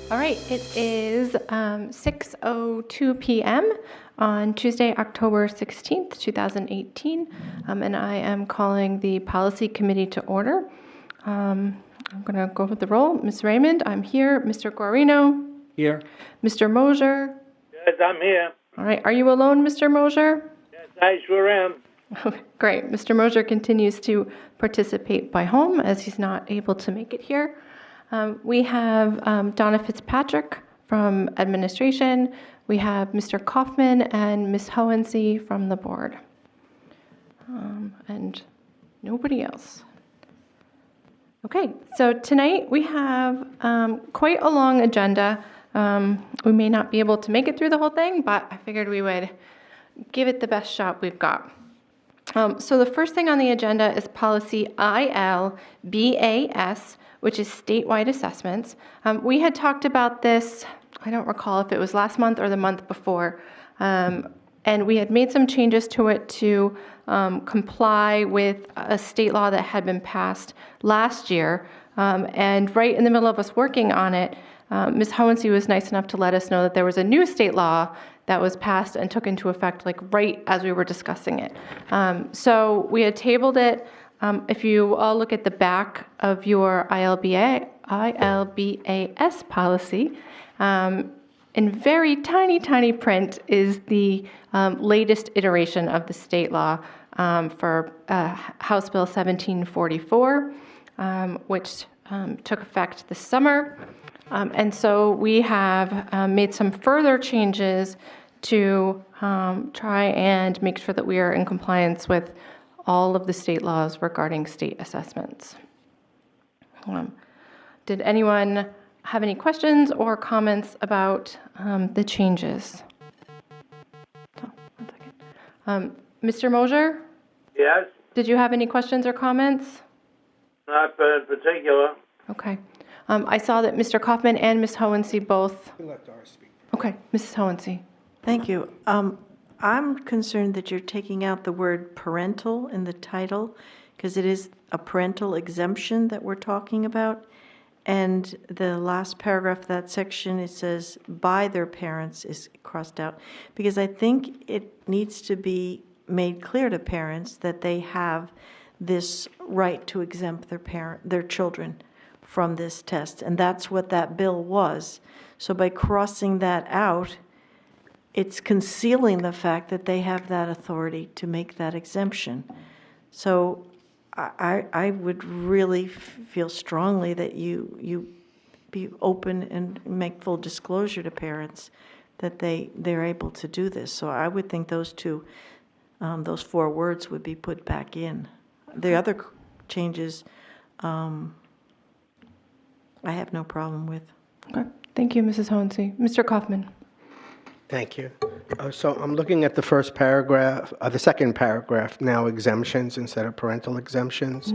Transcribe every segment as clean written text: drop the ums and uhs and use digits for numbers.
All right, it is 6:02 p.m. on Tuesday, October 16th, 2018, and I am calling the Policy Committee to order. I'm going to go with the roll. Ms. Raymond, I'm here. Mr. Guarino? Here. Mr. Mosier? Yes, I'm here. All right, are you alone, Mr. Mosier? Yes, I sure am. Great. Mr. Mosier continues to participate by home as he's not able to make it here. We have Donna Fitzpatrick from administration. We have Mr. Kaufman and Ms. Hohensee from the board. And nobody else. Okay, so tonight we have quite a long agenda. We may not be able to make it through the whole thing, but I figured we would give it the best shot we've got. So the first thing on the agenda is policy ILBAS, which is statewide assessments. We had talked about this, I don't recall if it was last month or the month before, and we had made some changes to it to comply with a state law that had been passed last year. And right in the middle of us working on it, Ms. Hohensee was nice enough to let us know that there was a new state law that was passed and took into effect like right as we were discussing it. So we had tabled it. If you all look at the back of your ILBAS policy, in very tiny, tiny print is the latest iteration of the state law for House Bill 1744, which took effect this summer. And so we have made some further changes to try and make sure that we are in compliance with all of the state laws regarding state assessments. Did anyone have any questions or comments about the changes? Oh, 1 second. Mr. Mosier? Yes, Did you have any questions or comments? not in particular. Okay. I saw that Mr. Kaufman and Ms. Hohensee both. Let Doris speak. Okay, Mrs. Hohensee. Thank you. I'm concerned that you're taking out the word parental in the title because it is a parental exemption that we're talking about. And the last paragraph of that section, it says by their parents is crossed out because I think it needs to be made clear to parents that they have this right to exempt their children from this test. And that's what that bill was. So by crossing that out, it's concealing the fact that they have that authority to make that exemption. So I would really feel strongly that you be open and make full disclosure to parents that they're able to do this. So I would think those 4 words would be put back in. The other changes, I have no problem with. Okay. Thank you, Mrs. Hohensee. Mr. Kaufman. Thank you. So I'm looking at the first paragraph, the second paragraph, now exemptions instead of parental exemptions.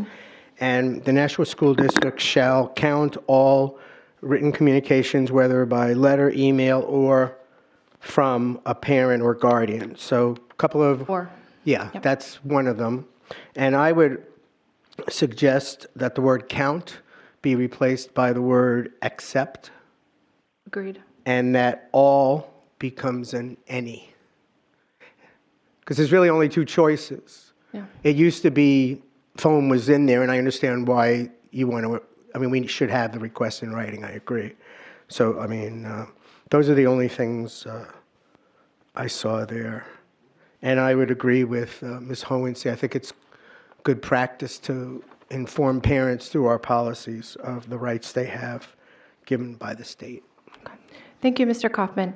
And the Nashua School District shall count all written communications, whether by letter, email, or from a parent or guardian. So a couple of... Yeah, yep. That's one of them. And I would suggest that the word count be replaced by the word accept. Agreed. And that all becomes an any. Because there's really only 2 choices. Yeah. It used to be phone was in there, and I understand why you want to, we should have the request in writing, I agree. So, those are the only things I saw there. And I would agree with Ms. Hohensee. I think it's good practice to inform parents through our policies of the rights they have given by the state. Okay. Thank you, Mr. Kaufman.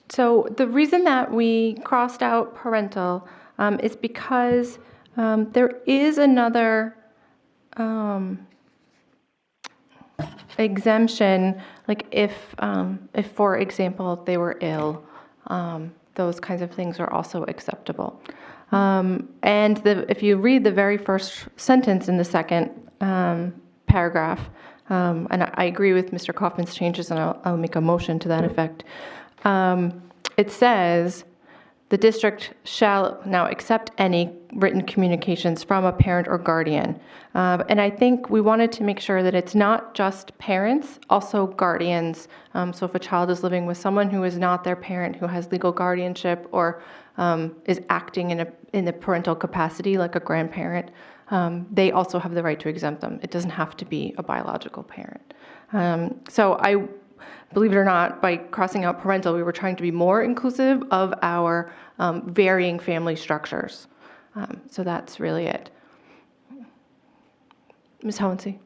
So the reason that we crossed out parental is because there is another exemption, like if, for example, they were ill, those kinds of things are also acceptable. And if you read the very first sentence in the second paragraph, and I agree with Mr. Kaufman's changes, and I'll make a motion to that effect. It says, the district shall now accept any written communications from a parent or guardian. And I think we wanted to make sure that it's not just parents, also guardians. So if a child is living with someone who is not their parent, who has legal guardianship, or is acting in the parental capacity like a grandparent, they also have the right to exempt them. It doesn't have to be a biological parent. So I, believe it or not, by crossing out parental, we were trying to be more inclusive of our varying family structures. So that's really it. Ms. Howensey?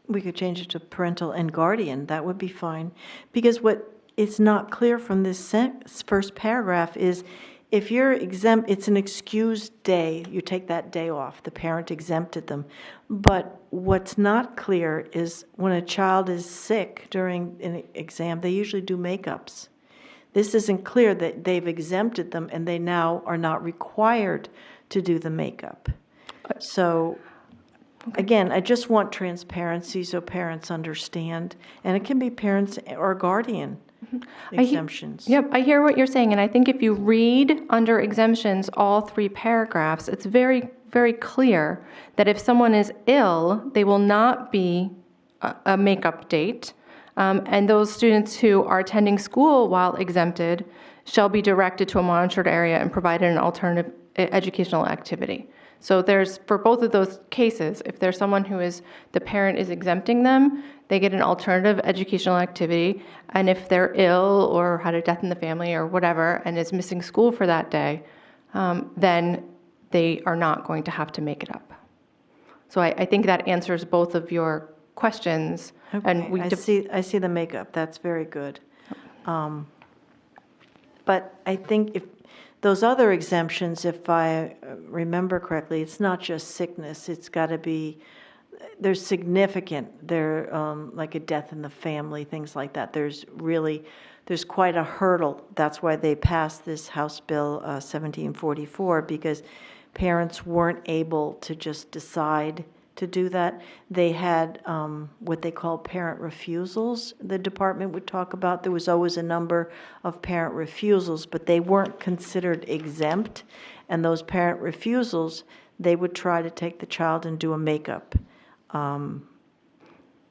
We could change it to parental and guardian. That would be fine. Because what is not clear from this first paragraph is if you're exempt, it's an excused day. You take that day off. The parent exempted them. But what's not clear is when a child is sick during an exam, they usually do makeups. This isn't clear that they've exempted them and they now are not required to do the makeup. So again, I just want transparency so parents understand. And it can be parents or guardian exemptions. Yep, I hear what you're saying. And I think if you read under exemptions all 3 paragraphs, it's very, very clear that if someone is ill, they will not be a makeup date. And those students who are attending school while exempted shall be directed to a monitored area and provided an alternative educational activity. So there's, for both of those cases, if there's someone who is, the parent is exempting them, they get an alternative educational activity. And if they're ill or had a death in the family or whatever and is missing school for that day, then they are not going to have to make it up. So I think that answers both of your questions. Okay, And we I see the makeup. That's very good. But I think if those other exemptions, if I remember correctly, it's not just sickness. It's got to be, they're significant. They're like a death in the family, things like that. There's quite a hurdle. That's why they passed this House Bill 1744, because parents weren't able to just decide to do that. They had what they call parent refusals, the department would talk about. There was always a number of parent refusals, but they weren't considered exempt. And those parent refusals, they would try to take the child and do a makeup.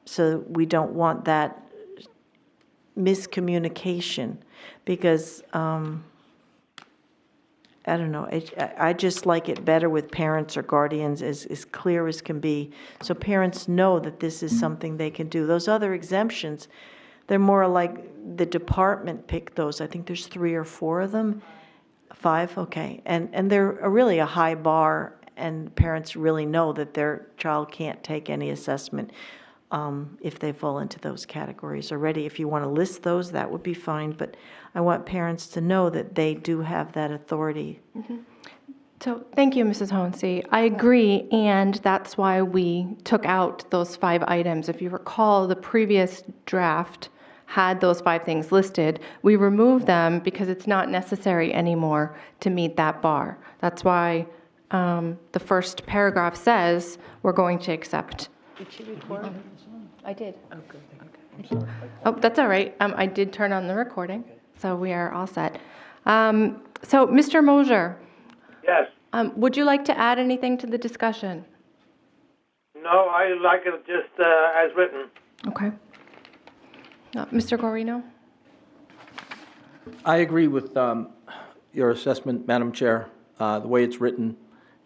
So we don't want that miscommunication, because I don't know, I just like it better with parents or guardians as clear as can be, so parents know that this is something they can do. Those other exemptions, they're more like the department picked those. I think there's 3 or 4 of them. 5, okay. And they're really a high bar, and parents really know that their child can't take any assessment if they fall into those categories already. If you want to list those, that would be fine, but I want parents to know that they do have that authority. Mm-hmm. So thank you, Mrs. Howensey. I agree, and that's why we took out those 5 items. If you recall, the previous draft had those 5 things listed. We removed them because it's not necessary anymore to meet that bar. That's why the first paragraph says we're going to accept. Did she record? I did. Oh, good. Okay. Oh, that's all right. I did turn on the recording, so we are all set. So, Mr. Mosier, Yes. would you like to add anything to the discussion? No, I like it just as written. Okay. Mr. Guarino? I agree with your assessment, Madam Chair. The way it's written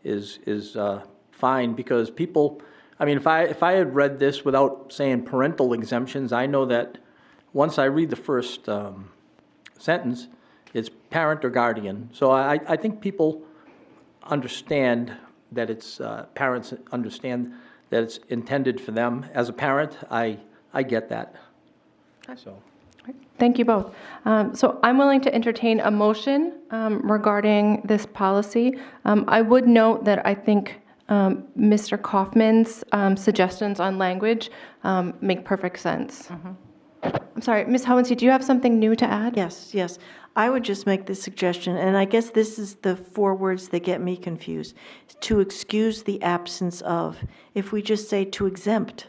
is fine, because people, I mean, if I had read this without saying parental exemptions, I know that once I read the first sentence, it's parent or guardian. So I think people understand that it's, parents understand that it's intended for them. As a parent, I get that. So. Thank you both. So I'm willing to entertain a motion regarding this policy. I would note that I think Mr. Kaufman's suggestions on language make perfect sense. I'm sorry, Ms. Howensey, do you have something new to add? Yes. I would just make this suggestion, and I guess this is the 4 words that get me confused. To excuse the absence of. If we just say to exempt,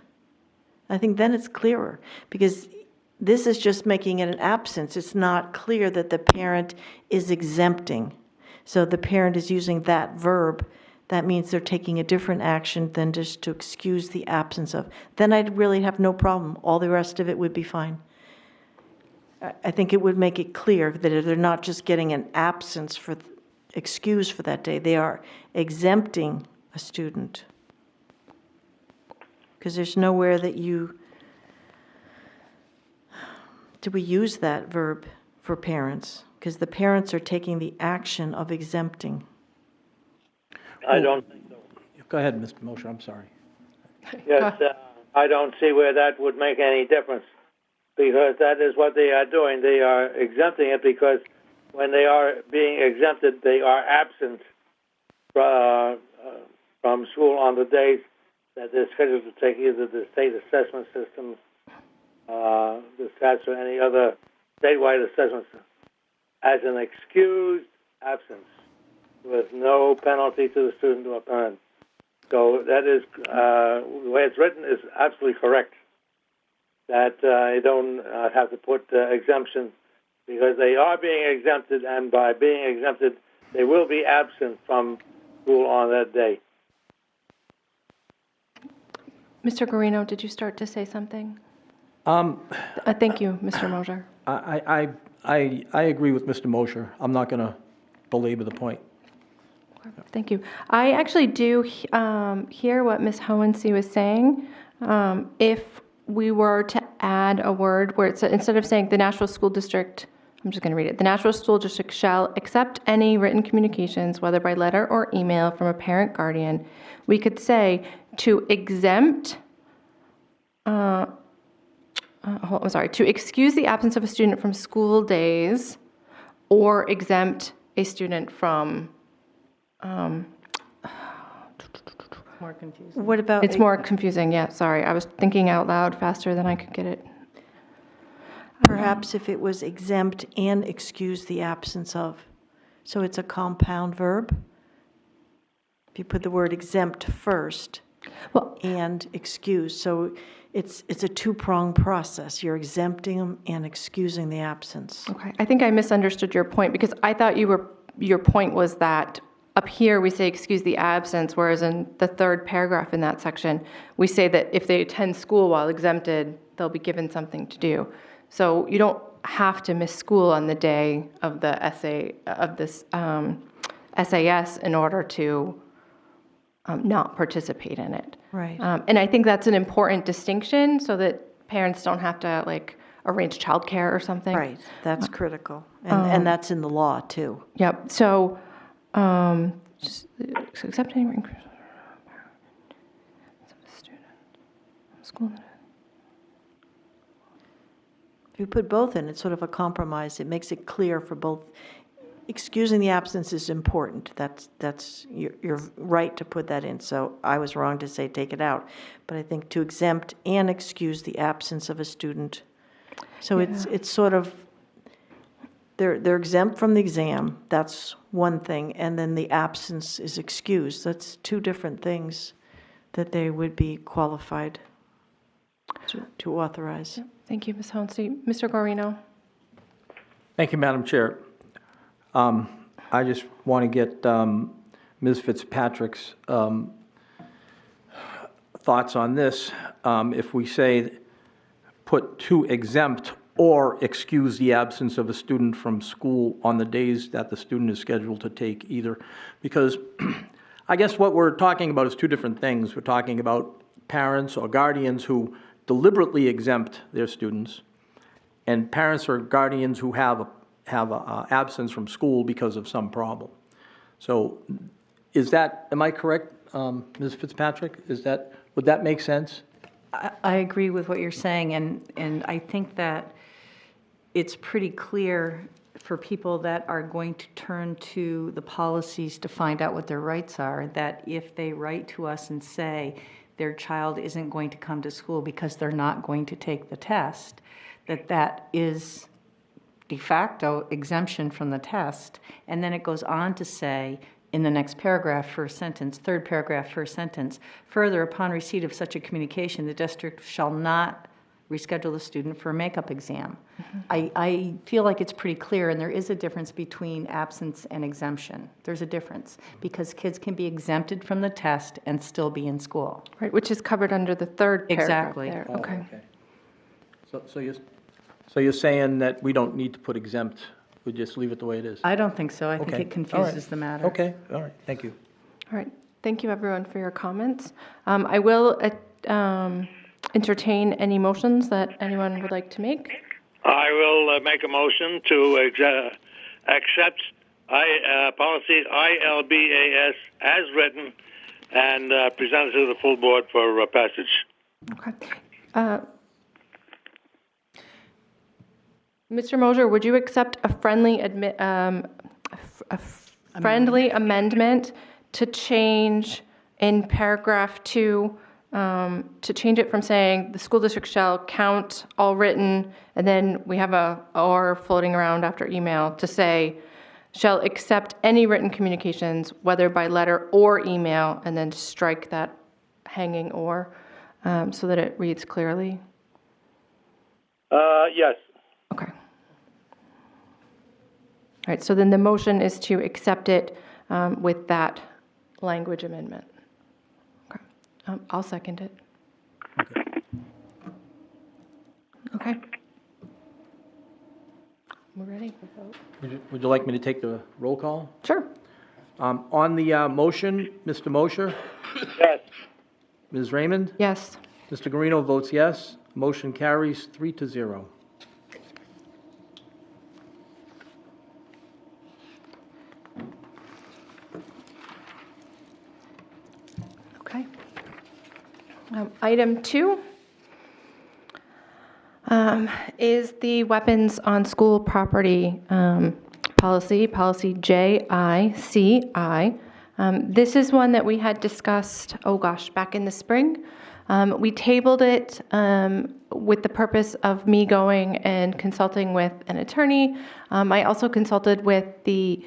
I think then it's clearer, because this is just making it an absence. It's not clear that the parent is exempting. So the parent is using that verb. That means they're taking a different action than just to excuse the absence of. Then I'd really have no problem. All the rest of it would be fine. I think it would make it clear that they're not just getting an absence for excuse for that day. They are exempting a student. Because there's nowhere that do we use that verb for parents? Because the parents are taking the action of exempting. I don't think so. Go ahead, Mr. Mosher, I'm sorry. Yes, I don't see where that would make any difference, because that is what they are doing. They are exempting it because when they are being exempted, they are absent from school on the days that they're scheduled to take either the state assessment systems, the SATs, or any other statewide assessments as an excused absence with no penalty to the student or parent. So that is, the way it's written is absolutely correct. That you don't have to put exemption, because they are being exempted, and by being exempted, they will be absent from school on that day. Mr. Guarino, did you start to say something? Thank you, Mr. Mosher. I agree with Mr. Mosher. I'm not going to belabor the point. Thank you. I actually do hear what Ms. Hohensee was saying. If we were to add a word where it's instead of saying the Nashua School District, I'm just going to read it. The Nashua School District shall accept any written communications, whether by letter or email, from a parent guardian. We could say to exempt. To excuse the absence of a student from school days, or exempt a student from. More confusing. What about? It's more confusing, yeah, sorry. I was thinking out loud faster than I could get it. Perhaps if it was exempt and excuse the absence of. So it's a compound verb. If you put the word exempt first, Well, and excuse. So it's a two-pronged process. You're exempting them and excusing the absence. okay, I think I misunderstood your point, because I thought your point was that up here we say excuse the absence, whereas in the third paragraph in that section, we say that if they attend school while exempted, they'll be given something to do. So you don't have to miss school on the day of the SAS in order to not participate in it. Right. And I think that's an important distinction, so that parents don't have to arrange childcare or something. Right. That's critical. And that's in the law, too. Yep. So, just accept any written student school. If you put both in, it's sort of a compromise. It makes it clear for both. Excusing the absence is important. You're right to put that in. So I was wrong to say take it out. But I think to exempt and excuse the absence of a student. So it's sort of, they're exempt from the exam. That's one thing. And then the absence is excused. That's two different things that they would be qualified to authorize. Thank you, Ms. Hohensee. Mr. Guarino. Thank you, Madam Chair. I just want to get Ms. Fitzpatrick's thoughts on this. If we say put to exempt or excuse the absence of a student from school on the days that the student is scheduled to take either, because I guess what we're talking about is two different things. We're talking about parents or guardians who deliberately exempt their students, and parents or guardians who have a absence from school because of some problem. So am I correct, Ms. Fitzpatrick? Would that make sense? I agree with what you're saying, and I think that it's pretty clear for people that are going to turn to the policies to find out what their rights are, that if they write to us and say their child isn't going to come to school because they're not going to take the test, that is de facto exemption from the test. And then it goes on to say in the next paragraph, first sentence, third paragraph, first sentence, further, upon receipt of such a communication, the district shall not reschedule the student for a makeup exam. I feel like it's pretty clear, and there is a difference between absence and exemption. There's a difference, because kids can be exempted from the test and still be in school. Right, which is covered under the third paragraph Exactly. there. Oh, Okay. So you're saying that we don't need to put exempt, we just leave it the way it is? I don't think so. I think Okay. it confuses the matter. Okay, all right, thank you. All right. Thank you, everyone, for your comments. I will entertain any motions that anyone would like to make. I will make a motion to accept policy ILBAS as written and present it to the full board for passage. Okay. Mr. Mosier, would you accept a friendly friendly amendment to change in paragraph 2, to change it from saying the school district shall count all written, and then we have a or floating around after email, to say shall accept any written communications, whether by letter or email, and then strike that hanging or, so that it reads clearly? Yes. Okay. All right, so then the motion is to accept it with that language amendment. Okay. I'll second it. Okay. We're ready for vote? Would you like me to take the roll call? Sure. On the motion, Mr. Mosher, Yes. Ms. Raymond, Yes. Mr. Guarino votes yes. Motion carries 3-0. Okay. Item 2 is the weapons on school property policy JICI. This is one that we had discussed, back in the spring. We tabled it with the purpose of me going and consulting with an attorney. I also consulted with the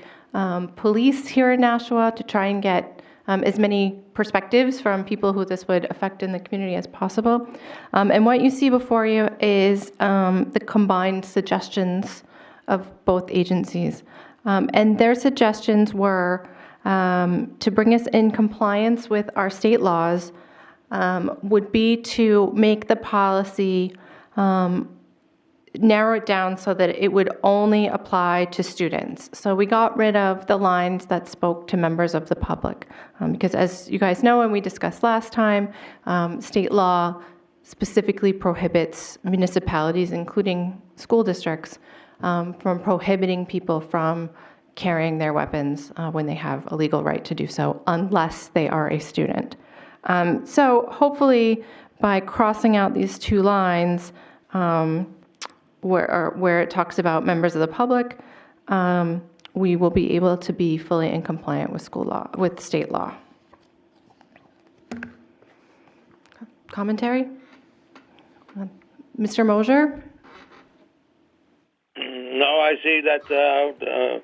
police here in Nashua to try and get as many perspectives from people who this would affect in the community as possible. And what you see before you is the combined suggestions of both agencies. And their suggestions were to bring us in compliance with our state laws, would be to make the policy narrow it down so that it would only apply to students. So we got rid of the lines that spoke to members of the public. Because as you guys know, and we discussed last time, state law specifically prohibits municipalities, including school districts, from prohibiting people from carrying their weapons when they have a legal right to do so, unless they are a student. So hopefully by crossing out these two lines, where it talks about members of the public, we will be able to be fully in compliant with with state law. Commentary? Mr. Mosier? No, I see that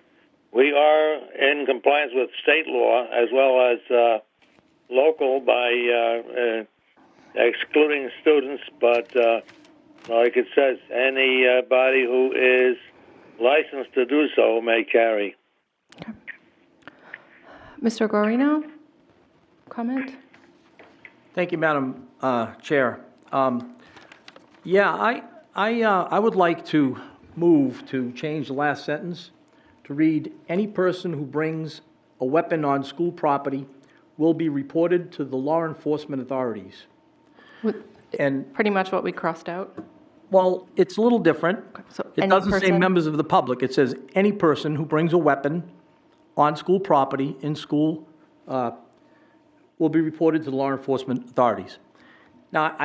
we are in compliance with state law as well as local by excluding students, but like it says, anybody who is licensed to do so may carry. Okay. Mr. Guarino, comment? Thank you, Madam Chair. I would like to move to change the last sentence to read, any person who brings a weapon on school property will be reported to the law enforcement authorities. And pretty much what we crossed out. well, it's a little different. So It any doesn't say person- members of the public. It says any person who brings a weapon on school property in school will be reported to the law enforcement authorities. Now,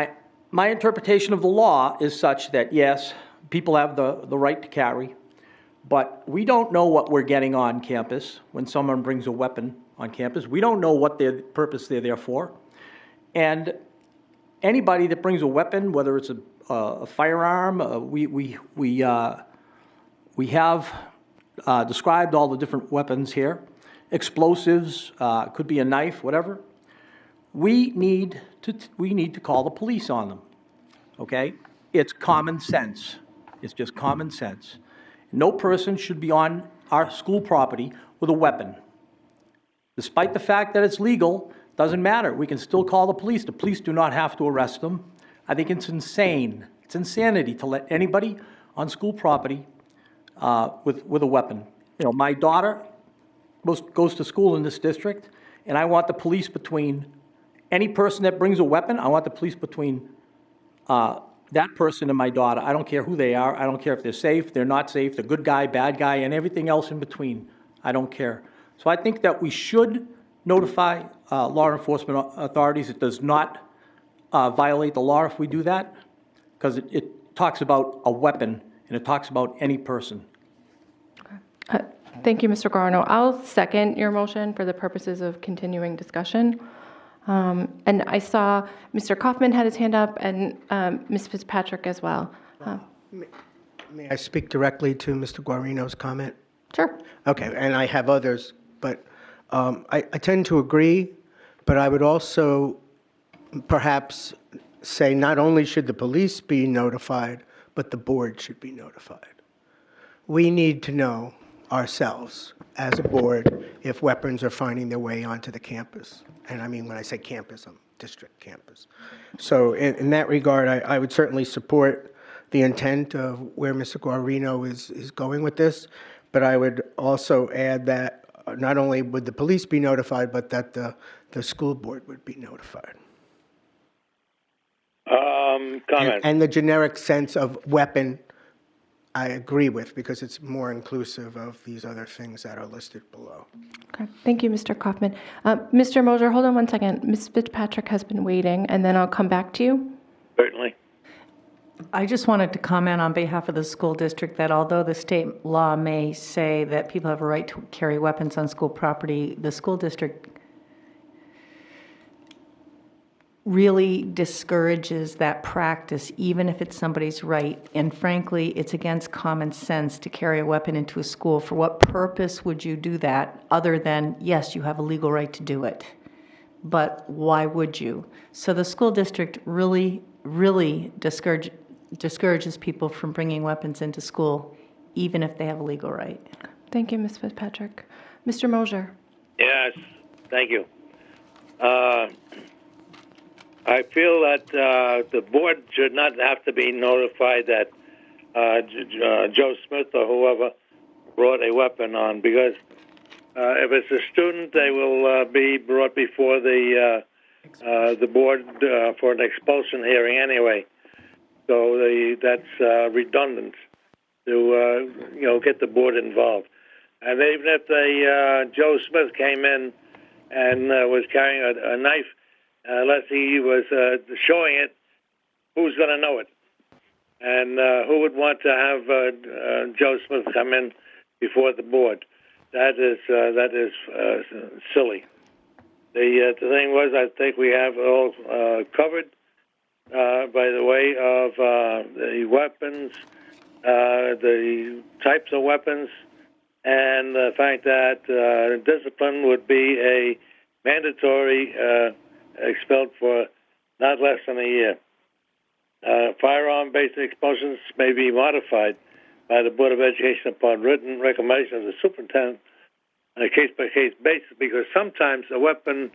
my interpretation of the law is such that, yes, people have the right to carry, but we don't know what we're getting on campus when someone brings a weapon on campus. We don't know what their purpose they're there for. And anybody that brings a weapon, whether it's a firearm, we have described all the different weapons here, explosives, could be a knife, whatever. We need to call the police on them, okay? it's common sense. It's just common sense. No person should be on our school property with a weapon. Despite the fact that it's legal, doesn't matter. We can still call the police. The police do not have to arrest them. I think it's insane. It's insanity to let anybody on school property with a weapon. You know, my daughter goes to school in this district, and I want the police between any person that brings a weapon. I want the police between that person and my daughter. I don't care who they are. I don't care if they're safe, they're not safe, the good guy, bad guy, and everything else in between. I don't care. So I think that we should notify law enforcement authorities. It does not violate the law if we do that, because it talks about a weapon, and it talks about any person. Thank you, Mr. Garno. I'll second your motion for the purposes of continuing discussion. And I saw Mr. Kaufman had his hand up, and Ms. Fitzpatrick as well. May I speak directly to Mr. Guarino's comment? Sure. Okay, and I have others, but I tend to agree, but I would also perhaps say not only should the police be notified, but the board should be notified. We need to know ourselves as a board if weapons are finding their way onto the campus. And I mean, when I say campus, I'm district campus. So in that regard, I would certainly support the intent of where Mr. Guarino is going with this, but I would also add that not only would the police be notified, but that the school board would be notified. Comment. And the generic sense of weapon, I agree with, because it's more inclusive of these other things that are listed below. Okay. Thank you, Mr. Kaufman. Mr. Moser, hold on one second. Ms. Fitzpatrick has been waiting, and then I'll come back to you. Certainly. I just wanted to comment on behalf of the school district that although the state law may say that people have a right to carry weapons on school property, the school district really discourages that practice, even if it's somebody's right. And frankly, it's against common sense to carry a weapon into a school. For what purpose would you do that other than, yes, you have a legal right to do it, but why would you? So the school district really, really discourages people from bringing weapons into school, even if they have a legal right. Thank you, Ms. Fitzpatrick. Mr. Moser. Yes, thank you. I feel that the board should not have to be notified that Joe Smith or whoever brought a weapon on, because if it's a student, they will be brought before the board for an expulsion hearing anyway. So that's redundant to get the board involved. And even if Joe Smith came in and was carrying a knife, unless he was showing it, who's going to know it? And who would want to have Joe Smith come in before the board? That is silly. The thing was, I think we have it all covered by the way of the weapons, the types of weapons, and the fact that discipline would be a mandatory expelled for not less than a year. Firearm-based expulsions may be modified by the Board of Education upon written recommendation of the superintendent on a case-by-case basis, because sometimes a weapon,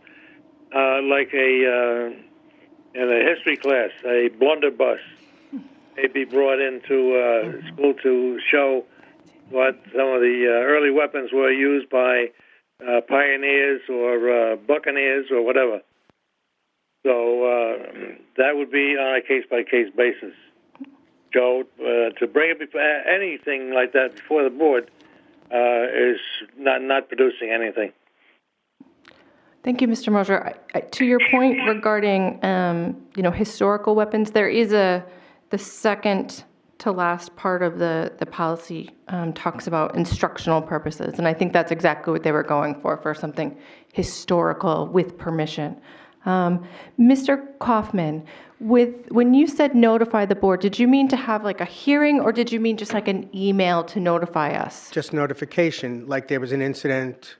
like in a history class, a blunderbuss may be brought into school to show what some of the early weapons were used by pioneers or buccaneers or whatever. So that would be on a case-by-case basis. Joe, to bring it before, anything like that before the board is not producing anything. Thank you, Mr. Moser. To your point regarding, historical weapons, there is the second to last part of the policy talks about instructional purposes, and I think that's exactly what they were going for something historical with permission. Mr. Kaufman, when you said notify the board, did you mean to have like a hearing, or did you mean just like an email to notify us? Just notification, like there was an incident,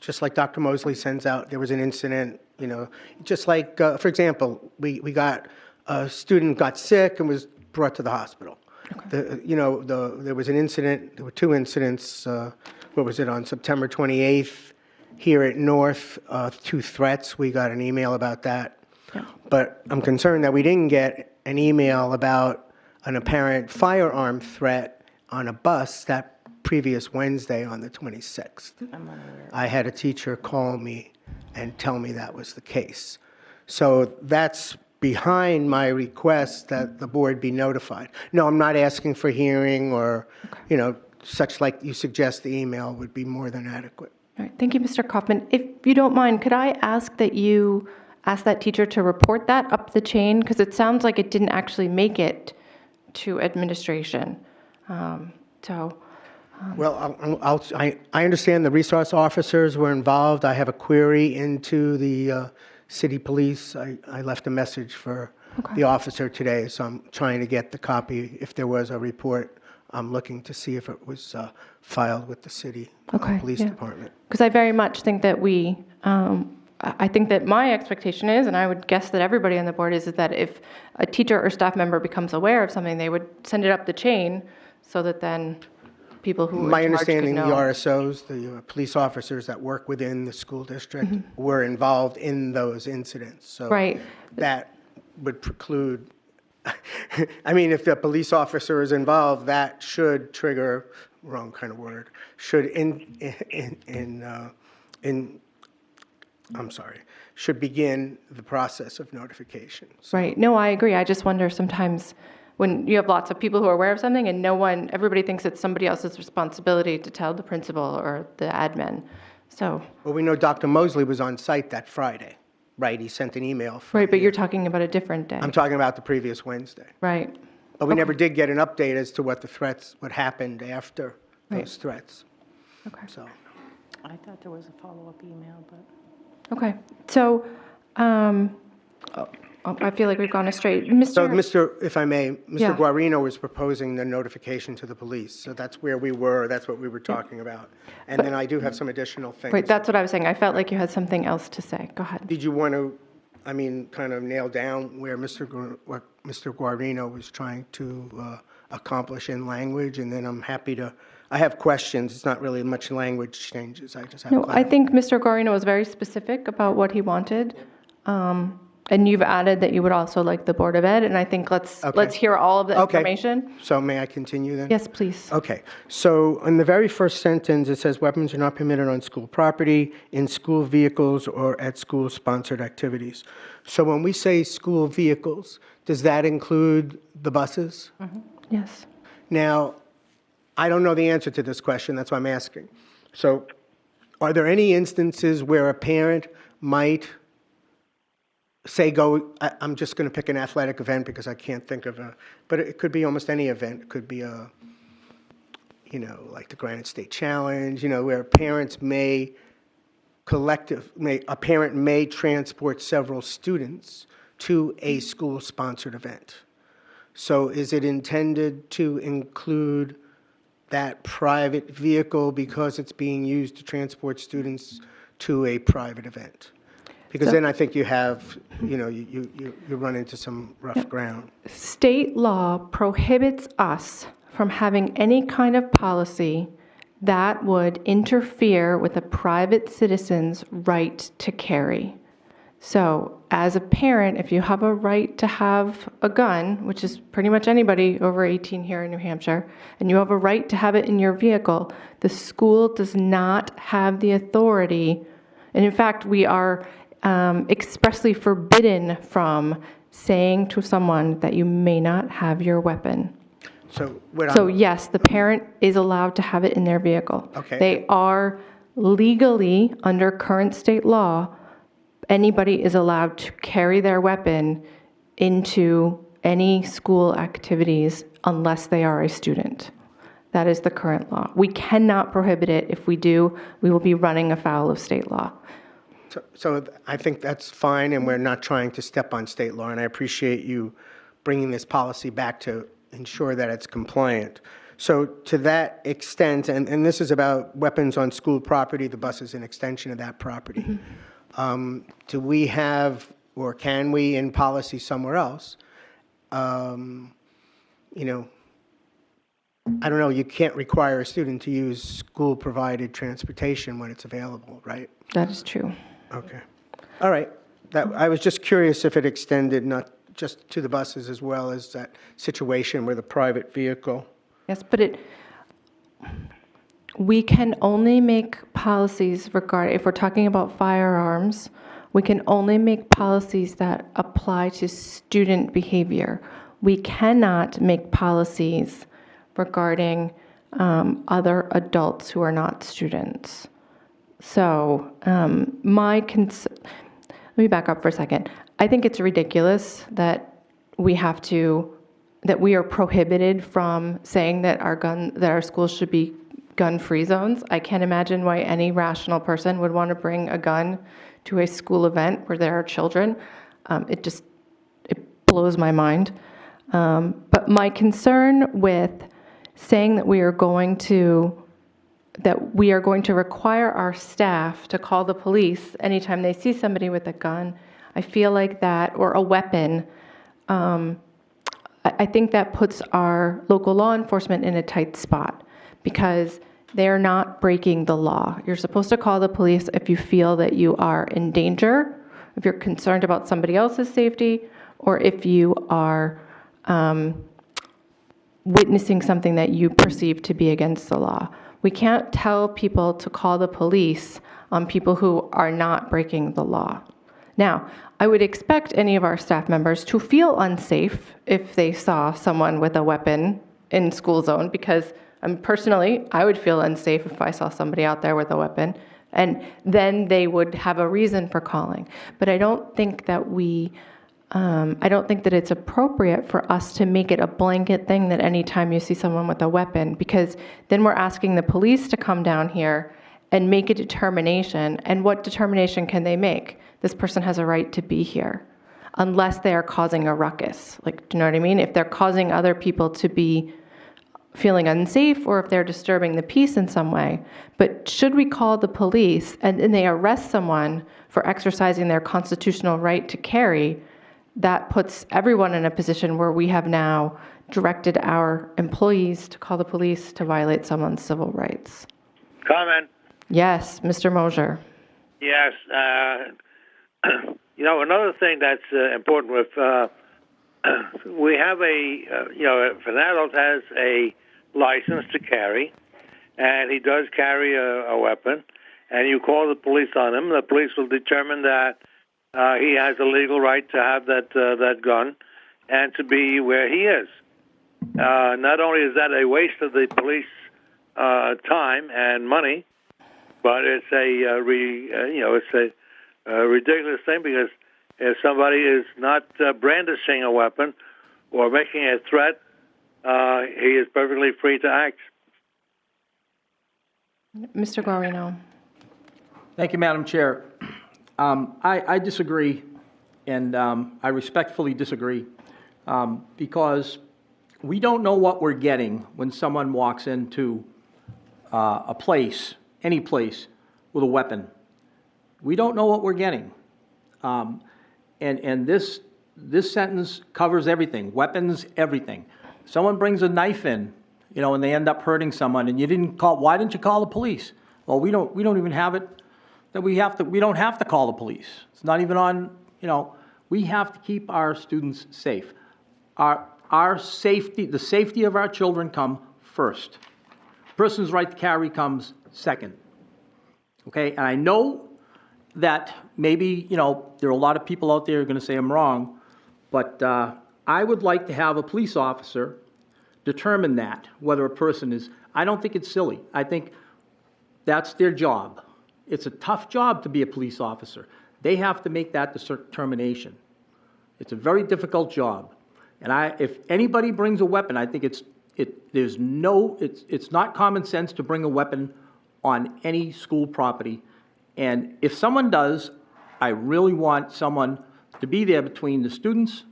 just like Dr. Mosley sends out, there was an incident, just like, for example, we got a student got sick and was brought to the hospital. There was an incident, there were two incidents, what was it, on September 28th here at North, two threats. We got an email about that. Yeah. But I'm concerned that we didn't get an email about an apparent firearm threat on a bus that previous Wednesday on the 26th. I had a teacher call me and tell me that was the case. So that's behind my request that the board be notified. No, I'm not asking for hearing or, such like you suggest the email would be more than adequate. All right, thank you, Mr. Kaufman. If you don't mind, could I ask that you ask that teacher to report that up the chain? Because it sounds like it didn't actually make it to administration. Well, I understand the resource officers were involved. I have a query into the city police. I left a message for the officer today, so I'm trying to get the copy. If there was a report, I'm looking to see if it was filed with the city police department. Because I very much think that I think that my expectation is, and I would guess that everybody on the board is that if a teacher or staff member becomes aware of something, they would send it up the chain so that then people who are My in charge could understanding, the know. RSOs, the police officers that work within the school district were involved in those incidents. So Right. that would preclude, I mean, if the police officer is involved, that should trigger, wrong kind of word, should begin the process of notification. So Right. No, I agree. I just wonder sometimes when you have lots of people who are aware of something and everybody thinks it's somebody else's responsibility to tell the principal or the admin. So, Well, we know Dr. Mosley was on site that Friday, right? He sent an email. right, but you're talking about a different day. I'm talking about the previous Wednesday. Right. But we never did get an update as to what happened after those threats. Okay. So, I thought there was a follow-up email, but. Okay. So, I feel like we've gone astray. if I may, Mr. Yeah. Guarino was proposing the notification to the police. So that's where we were, that's what we were talking about. And then I do have some additional things. Right, that's what I was saying. I felt like you had something else to say. Go ahead. Did you want to, kind of nail down what Mr. Guarino was trying to accomplish in language? And then I have questions. It's not really much language changes. I just have No, I think Mr. Guarino was very specific about what he wanted. And you've added that you would also like the Board of Ed, and I think let's hear all of the information. So may I continue then? Yes, please. Okay. So in the very first sentence, it says weapons are not permitted on school property, in school vehicles, or at school-sponsored activities. So when we say school vehicles, does that include the buses? Yes. Now, I don't know the answer to this question. That's why I'm asking. So are there any instances where a parent might say I'm just going to pick an athletic event because I can't think of but it could be almost any event. It could be like the Granite State Challenge, where parents a parent may transport several students to a school-sponsored event. So is it intended to include that private vehicle because it's being used to transport students to a private event? Because then I think you have, you run into some rough ground. State law prohibits us from having any kind of policy that would interfere with a private citizen's right to carry. So as a parent, if you have a right to have a gun, which is pretty much anybody over 18 here in New Hampshire, and you have a right to have it in your vehicle, the school does not have the authority. And in fact, we are expressly forbidden from saying to someone that you may not have your weapon. So yes, the parent is allowed to have it in their vehicle. Okay. They are legally, under current state law, anybody is allowed to carry their weapon into any school activities unless they are a student. That is the current law. We cannot prohibit it. If we do, we will be running afoul of state law. So I think that's fine, and we're not trying to step on state law, and I appreciate you bringing this policy back to ensure that it's compliant. So to that extent, and this is about weapons on school property, the bus is an extension of that property. Do we have, or can we in policy somewhere else, you know, I don't know, you can't require a student to use school-provided transportation when it's available, right? That is true. Okay. All right. I was just curious if it extended not just to the buses as well as that situation with a private vehicle. Yes, but we can only make policies if we're talking about firearms, we can only make policies that apply to student behavior. We cannot make policies regarding other adults who are not students. So let me back up for a second. I think it's ridiculous that we are prohibited from saying that our schools should be gun-free zones. I can't imagine why any rational person would want to bring a gun to a school event where there are children. It blows my mind. But my concern with saying that we are going to require our staff to call the police anytime they see somebody with a gun, I feel like that, or a weapon, I think that puts our local law enforcement in a tight spot because they're not breaking the law. You're supposed to call the police if you feel that you are in danger, if you're concerned about somebody else's safety, or if you are witnessing something that you perceive to be against the law. We can't tell people to call the police on people who are not breaking the law. Now, I would expect any of our staff members to feel unsafe if they saw someone with a weapon in school zone, because personally, I would feel unsafe if I saw somebody out there with a weapon, and then they would have a reason for calling. But I don't think that it's appropriate for us to make it a blanket thing that anytime you see someone with a weapon, because then we're asking the police to come down here and make a determination. And what determination can they make? This person has a right to be here, unless they are causing a ruckus. Like, do you know what I mean? If they're causing other people to be feeling unsafe, or if they're disturbing the peace in some way. But should we call the police and then they arrest someone for exercising their constitutional right to carry, that puts everyone in a position where we have now directed our employees to call the police to violate someone's civil rights. Comment? Yes, Mr. Mosier. Yes. Another thing that's important with, we have if an adult has a license to carry, and he does carry a weapon, and you call the police on him, the police will determine that he has a legal right to have that gun and to be where he is. Not only is that a waste of the police time and money, but it's a ridiculous thing, because if somebody is not brandishing a weapon or making a threat, he is perfectly free to act. Mr. Guarino. Thank you, Madam Chair. I disagree, and I respectfully disagree, because we don't know what we're getting when someone walks into a place, any place, with a weapon. We don't know what we're getting. And this sentence covers everything, weapons, everything. Someone brings a knife in, and they end up hurting someone, and you didn't call. Why didn't you call the police? Well, we don't even have it that we don't have to call the police. It's not even on. We have to keep our students safe. Our safety, the safety of our children, come first. Person's right to carry comes second. Okay, and I know that maybe, there are a lot of people out there who are going to say I'm wrong, but I would like to have a police officer determine that, whether a person is, I don't think it's silly. I think that's their job. It's a tough job to be a police officer. They have to make that determination. It's a very difficult job. And if anybody brings a weapon, I think it's not common sense to bring a weapon on any school property. And if someone does, I really want someone to be there between the students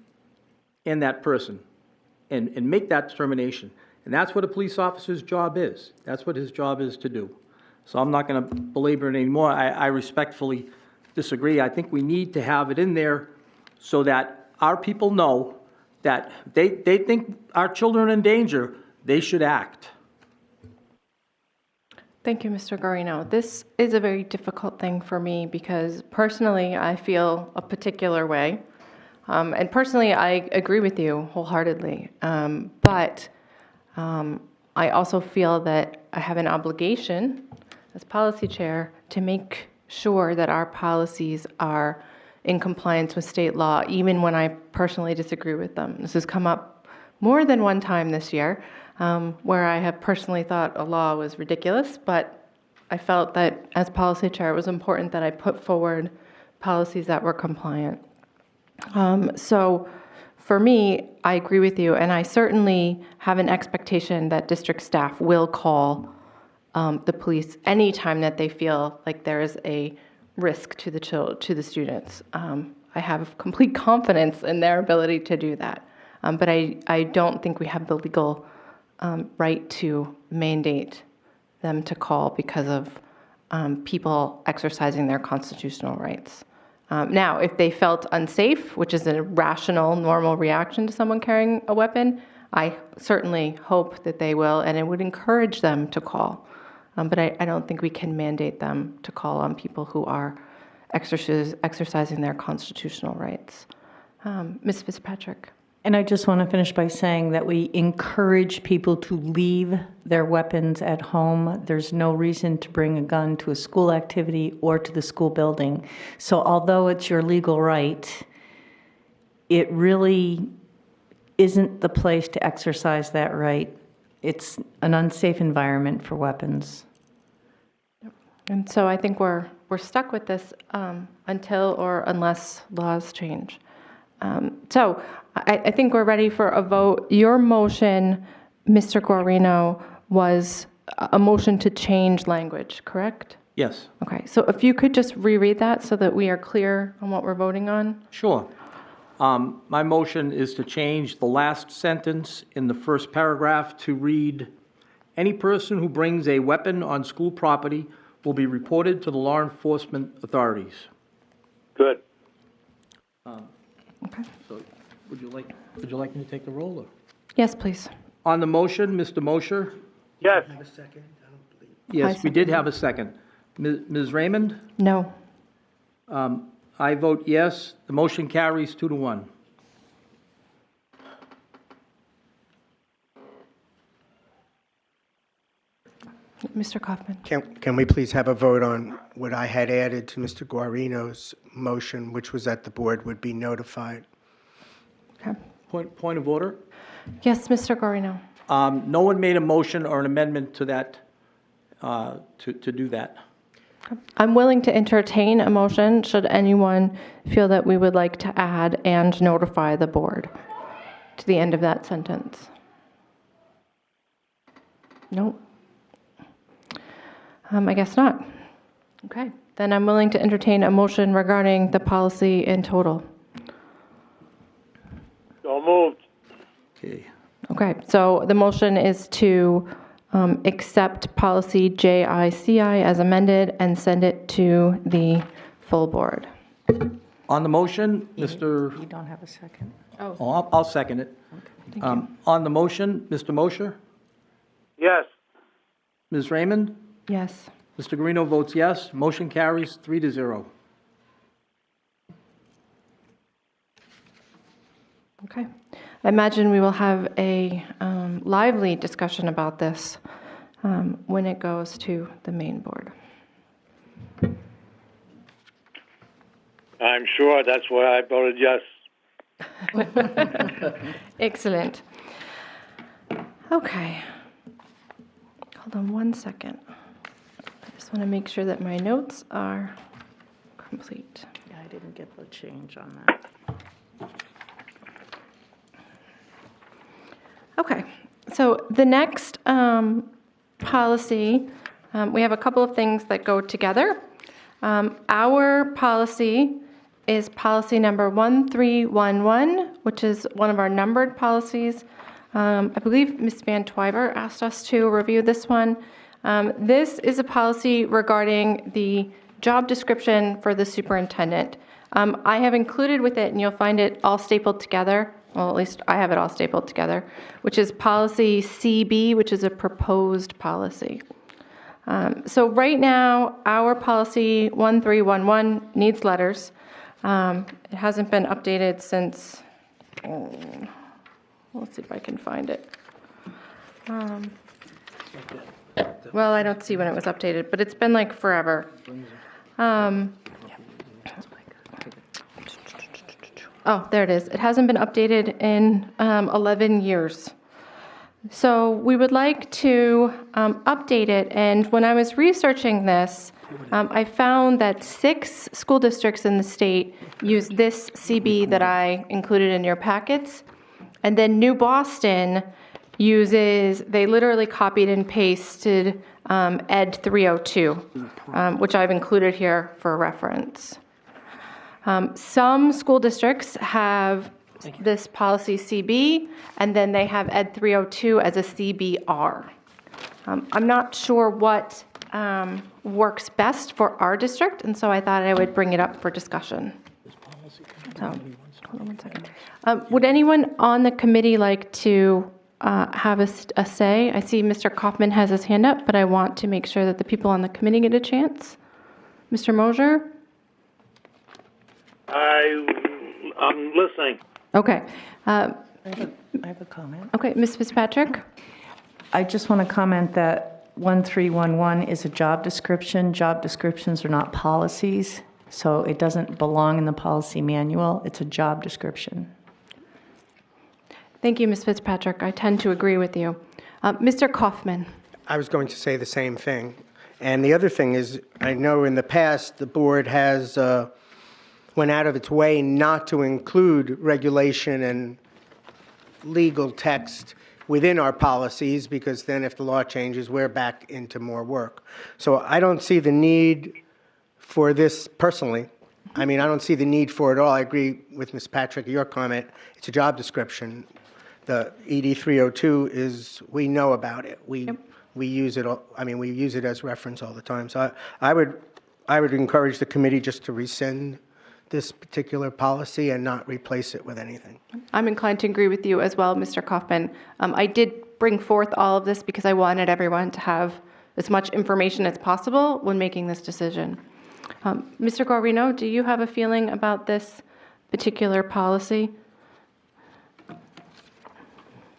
and that person and make that determination. And that's what a police officer's job is. That's what his job is to do. So I'm not going to belabor it anymore. I respectfully disagree. I think we need to have it in there so that our people know that they think our children are in danger, they should act. Thank you, Mr. Guarino. This is a very difficult thing for me because personally I feel a particular way. And personally, I agree with you wholeheartedly. But I also feel that I have an obligation as policy chair to make sure that our policies are in compliance with state law, even when I personally disagree with them. This has come up more than one time this year, where I have personally thought a law was ridiculous, but I felt that as policy chair, it was important that I put forward policies that were compliant. So for me, I agree with you, and I certainly have an expectation that district staff will call the police anytime that they feel like there is a risk to the students. I have complete confidence in their ability to do that, but I don't think we have the legal right to mandate them to call because of people exercising their constitutional rights. Now, if they felt unsafe, which is a rational, normal reaction to someone carrying a weapon, I certainly hope that they will, and it would encourage them to call. But I don't think we can mandate them to call on people who are exercising their constitutional rights. Ms. Fitzpatrick. And I just want to finish by saying that we encourage people to leave their weapons at home. There's no reason to bring a gun to a school activity or to the school building. So although it's your legal right, it really isn't the place to exercise that right. It's an unsafe environment for weapons. And so I think we're stuck with this until or unless laws change. So I think we're ready for a vote. Your motion, Mr. Guarino, was a motion to change language, correct? Yes. Okay, so if you could just reread that so that we are clear on what we're voting on. Sure. My motion is to change the last sentence in the first paragraph to read, "Any person who brings a weapon on school property will be reported to the law enforcement authorities." Good. Okay. So would you like me to take the roll? Or? Yes, please. On the motion, Mr. Mosher? Yes. Have a second? I don't believe. Yes, we did have a second. Ms. Raymond? No. I vote yes. The motion carries 2-1. Mr. Kaufman. Can we please have a vote on what I had added to Mr. Guarino's motion, which was that the board would be notified? Okay. Point of order? Yes, Mr. Guarino. No one made a motion or an amendment to that, to do that. I'm willing to entertain a motion should anyone feel that we would like to add and notify the board to the end of that sentence. Nope. I guess not. Okay, then I'm willing to entertain a motion regarding the policy in total. So moved. Okay. Okay, so the motion is to accept policy JICI as amended and send it to the full board. On the motion, Mr. You don't have a second. Oh, I'll second it. Thank you. On the motion, Mr. Mosher? Yes. Ms. Raymond? Yes. Mr. Guarino votes yes. Motion carries 3-0. Okay. I imagine we will have a lively discussion about this when it goes to the main board. I'm sure that's why I voted yes. Excellent. Okay. Hold on one second. I just want to make sure that my notes are complete. Yeah, I didn't get the change on that. Okay, so the next policy, we have a couple of things that go together. Our policy is policy number 1311, which is one of our numbered policies. I believe Ms. Van Twyver asked us to review this one. This is a policy regarding the job description for the superintendent. I have included with it, and you'll find it all stapled together, well, at least I have it all stapled together, which is policy CB, which is a proposed policy. So right now, our policy 1311 needs letters. It hasn't been updated since, let's see if I can find it. Well, I don't see when it was updated, but it's been like forever. Oh, there it is. It hasn't been updated in 11 years. So we would like to update it, and when I was researching this, I found that 6 school districts in the state use this CB that I included in your packets, and then New Boston uses, they literally copied and pasted Ed 302, which I've included here for reference. Some school districts have this policy CB, and then they have Ed 302 as a CBR. I'm not sure what works best for our district, and so I thought I would bring it up for discussion. So, hold on one second. Would anyone on the committee like to have a say? I see Mr. Kaufman has his hand up, but I want to make sure that the people on the committee get a chance. Mr. Mosier? I'm listening. Okay. I have a comment. Okay, Ms. Fitzpatrick? I just want to comment that 1311 is a job description. Job descriptions are not policies, so it doesn't belong in the policy manual. It's a job description. Thank you, Ms. Fitzpatrick. I tend to agree with you. Mr. Kaufman? I was going to say the same thing. And the other thing is, I know in the past, the board has went out of its way not to include regulation and legal text within our policies, because then if the law changes, we're back into more work. So I don't see the need for this personally. I mean, I don't see the need for it at all. I agree with Ms. Patrick, your comment. It's a job description. The ED 302 is, we know about it. We use it, I mean, we use it as reference all the time. So I would encourage the committee just to rescind this particular policy and not replace it with anything. I'm inclined to agree with you as well, Mr. Kaufman. I did bring forth all of this because I wanted everyone to have as much information as possible when making this decision. Mr. Guarino, do you have a feeling about this particular policy?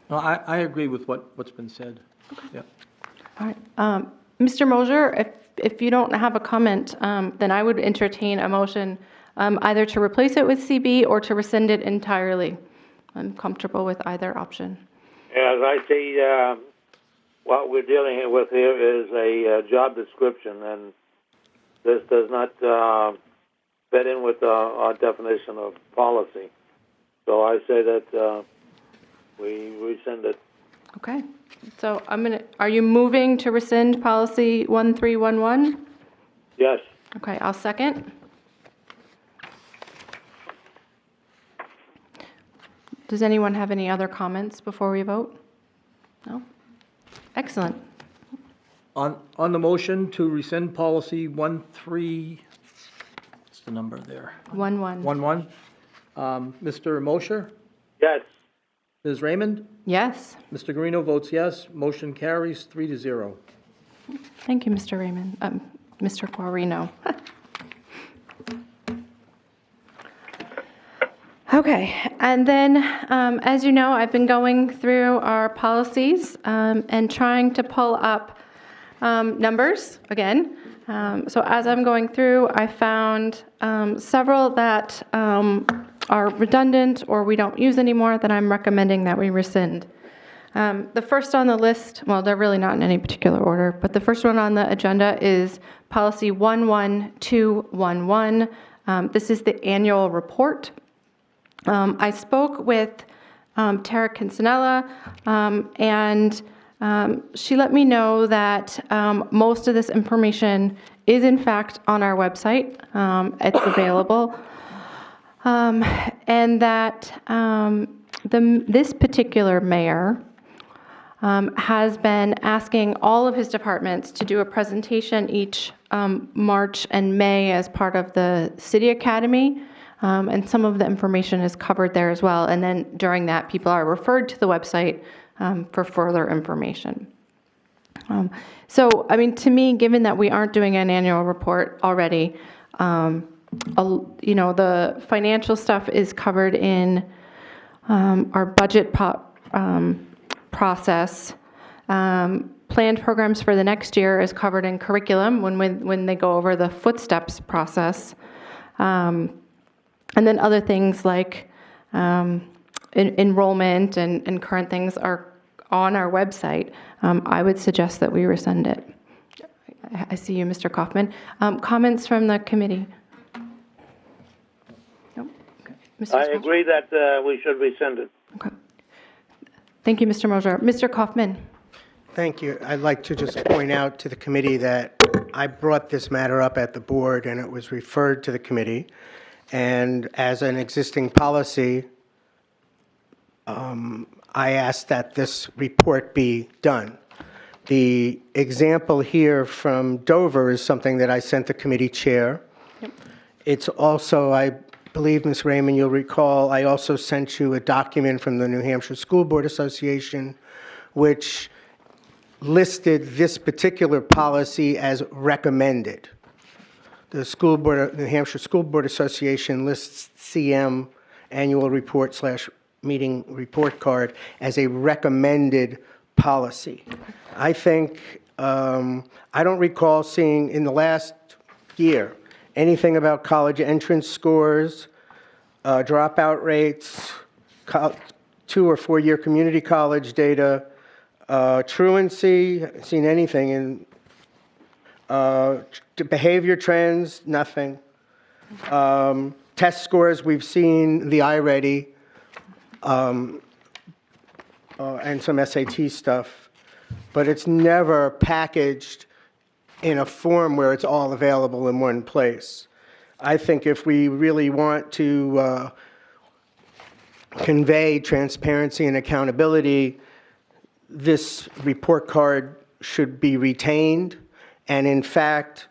No, I agree with what's been said. Yeah. All right. Mr. Mosier, if you don't have a comment, then I would entertain a motion either to replace it with CB or to rescind it entirely. I'm comfortable with either option. As I see, what we're dealing with here is a job description, and this does not fit in with our definition of policy. So I say that we rescind it. Okay. So are you moving to rescind policy 1311? Yes. Okay, I'll second. Does anyone have any other comments before we vote? No? Excellent. On the motion to rescind policy 13, what's the number there? 1-1. 11. Mr. Mosher? Yes. Ms. Raymond? Yes. Mr. Guarino votes yes. Motion carries 3-0. Thank you, Mr. Raymond. Mr. Guarino. Okay, and then, as you know, I've been going through our policies and trying to pull up numbers again. So as I'm going through, I found several that are redundant or we don't use anymore that I'm recommending that we rescind. The first on the list, well, they're really not in any particular order, but the first one on the agenda is policy 11211. This is the annual report. I spoke with Tara Kinsanella, and she let me know that most of this information is in fact on our website. It's available. And that this particular mayor has been asking all of his departments to do a presentation each March and May as part of the City Academy. and some of the information is covered there as well. And then during that, people are referred to the website for further information. So, I mean, to me, given that we aren't doing an annual report already, the financial stuff is covered in our budget process. Planned programs for the next year is covered in curriculum when they go over the footsteps process. And then other things like enrollment and current things are on our website. I would suggest that we rescind it. I see you, Mr. Kaufman. Comments from the committee? Nope. Okay. I agree that we should rescind it. Okay. Thank you, Mr. Mosier. Mr. Kaufman. Thank you. I'd like to just point out to the committee that I brought this matter up at the board and it was referred to the committee. And as an existing policy, I asked that this report be done. The example here from Dover is something that I sent the committee chair. Yep. It's also, I believe, Ms. Raymond, you'll recall, I also sent you a document from the New Hampshire School Board Association, which listed this particular policy as recommended. The New Hampshire School Board Association lists CM annual report / meeting report card as a recommended policy. I think, I don't recall seeing in the last year anything about college entrance scores, dropout rates, 2 or 4 year community college data, truancy, seen anything in behavior trends, nothing. Test scores, we've seen the iReady and some SAT stuff, but it's never packaged in a form where it's all available in one place. I think if we really want to convey transparency and accountability, this report card should be retained. And in fact,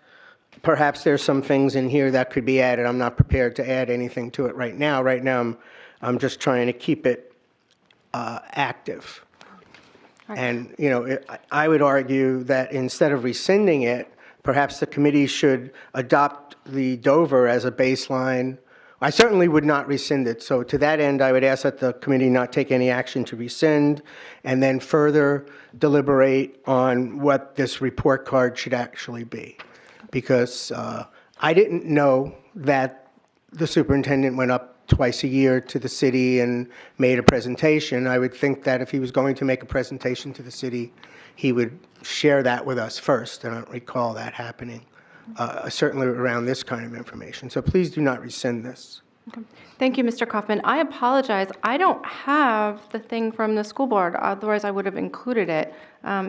perhaps there's some things in here that could be added. I'm not prepared to add anything to it right now. Right now, I'm just trying to keep it active. Right. And, I would argue that instead of rescinding it, perhaps the committee should adopt the Dover as a baseline. I certainly would not rescind it. So to that end, I would ask that the committee not take any action to rescind and then further deliberate on what this report card should actually be. Because I didn't know that the superintendent went up twice a year to the city and made a presentation. I would think that if he was going to make a presentation to the city, he would share that with us first. And I don't recall that happening, certainly around this kind of information. So please do not rescind this. Okay. Thank you, Mr. Kaufman. I apologize. I don't have the thing from the school board. Otherwise, I would have included it.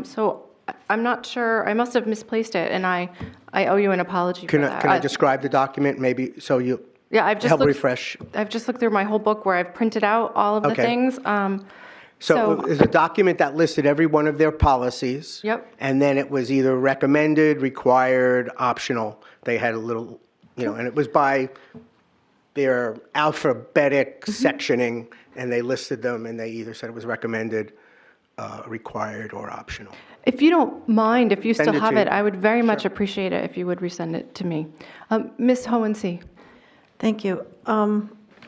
So I'm not sure. I must have misplaced it, and I owe you an apology for that. Can I describe the document maybe so you help refresh? I've just looked through my whole book where I've printed out all of the things. So there's a document that listed every one of their policies. Yep. And then it was either recommended, required, optional. They had a little, and it was by their alphabetic sectioning, and they listed them, and they either said it was recommended, required, or optional. If you don't mind, if you still have it, I would very much appreciate it if you would resend it to me. Ms. Hohensee. Thank you.